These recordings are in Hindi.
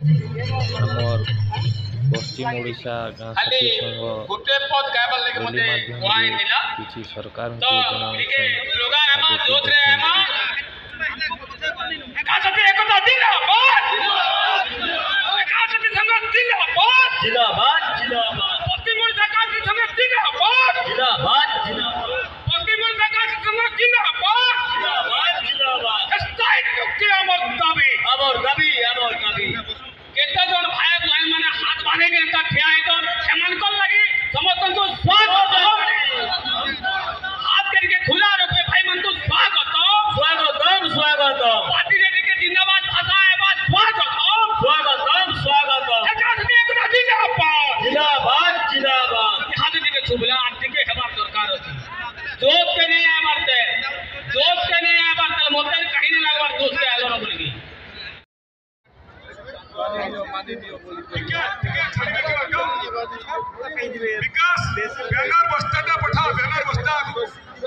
आमर पश्चिम ओडिशा गाँ साथी संघ बोली माध्यम किसी सरकार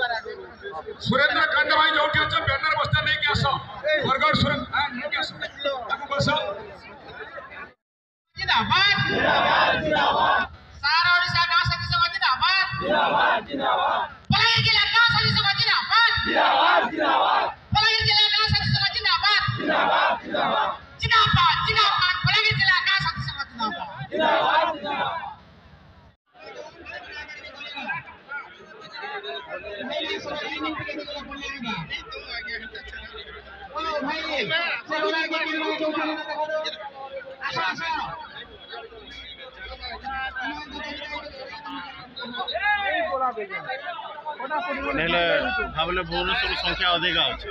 सुरेंद्र कांड भाई जो बैनर बस्ता नहीं क्या सो बरगढ़ सुरेंद्र नहीं क्या सो आपको बस जिंदाबाद जिंदाबाद जिंदाबाद सारा ओडिशा गांव साथी संघ जिंदाबाद जिंदाबाद जिंदाबाद पलायन जिला गांव साथी संघ जिंदाबाद जिंदाबाद जिंदाबाद पलायन जिला गांव साथी संघ जिंदाबाद जिंदाबाद जिंदाबाद जिंदाबाद जिंदाबाद पलायन जिला गांव साथी संघ जिंदाबाद जिंदाबाद जिंदाबाद भावले भुवनेश्वर संख्या अधिक अच्छे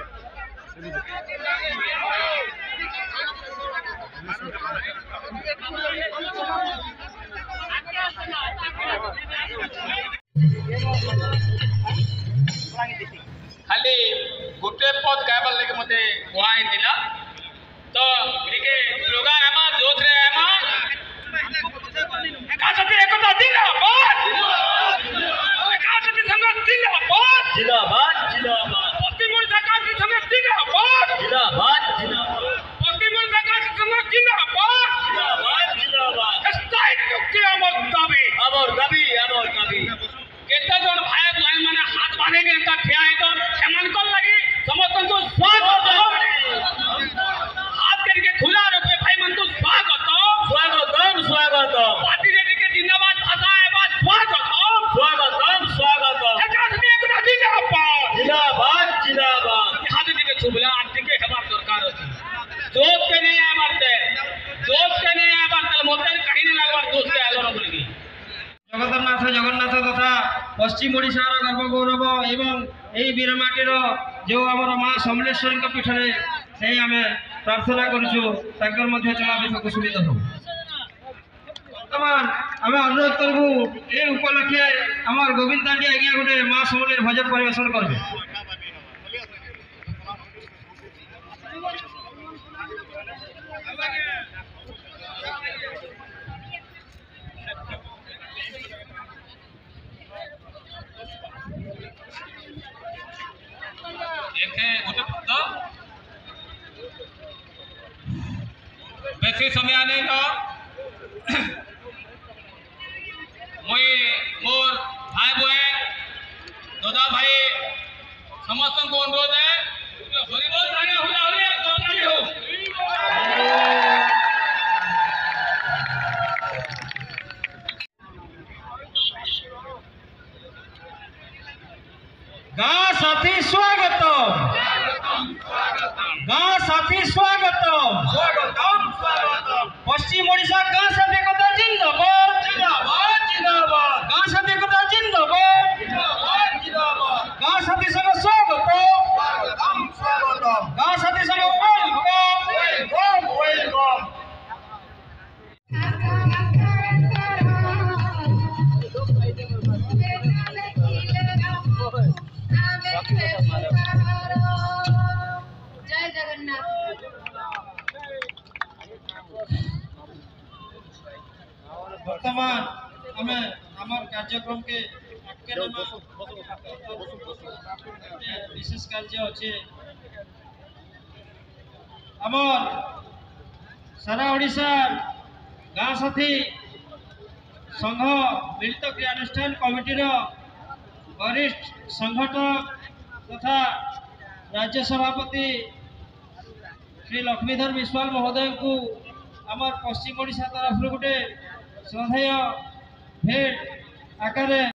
खाली गोटे पद गायबार लगे मते कहाई दिला तो टिके स्लोगान हेमा जोश रे हेमा एका साथी एकता जिंदाबाद एका साथी संघ जिंदाबाद जिंदाबाद जिंदाबाद पश्चिम ओडिशा गांधी संघ जिंदाबाद जिंदाबाद जिंदाबाद पश्चिम ओडिशा गांधी संघ जिंदाबाद जिंदाबाद जिंदाबाद स्थायी नियुक्ति अमर दाबी केते जन भाई बहन माने हाथ बांधे के एंता ठिया आइतो सेमानकर लागि समस्त को स्वागत हाथ करके खुला रखे भाई मन को स्वागत पार्टी रे के जिंदाबाद भाषा है बात स्वागत एकता जिंदाबाद हाथ दिके छुबला आंटी के खबर सरकार अछि जोत के नहीं आबरते मोटर कहीं लागबार दोस्त के आलो रबलगी जगन्नाथ तथा पश्चिम ओडिशार गर्व गौरव एवं यही वीरमाटीर जो आमर माँ समलेश्वरी पीठ में से आम प्रार्थना करुचु चलावे कुशलित हो बर्तमान आम अनुरोध करूँ ये उपलक्षे आम गोविंद दांडी आज्ञा गोटे माँ समलेर भजन परिवेशन करेंगे बेसी समय नहीं तो मुई मोर भाई बहन दादा भाई समस्त को अनुरोध है हरिबोल गाँव साथी स्वागत पश्चिम ओडिशा गाँव साथी कथा जिंदाबाद गाँव साथी कथा जिंदाबाद गाँव साथी संग स्वागत गाँव साथी संग वेलकम जय जगन्नाथ। वर्तमान हमें हमार कार्यक्रम के विशेष कार्य अच्छे हमार सारा ओडिशा गाँ साथी संघ मिलित क्रियानुष्ठान कमिटीर वरिष्ठ संगठक तथा राज्य सभापति श्री लक्ष्मीधर विश्वाल महोदय को आमर पश्चिम ओडिशा तरफ गोटे श्रद्धेय भेट आकार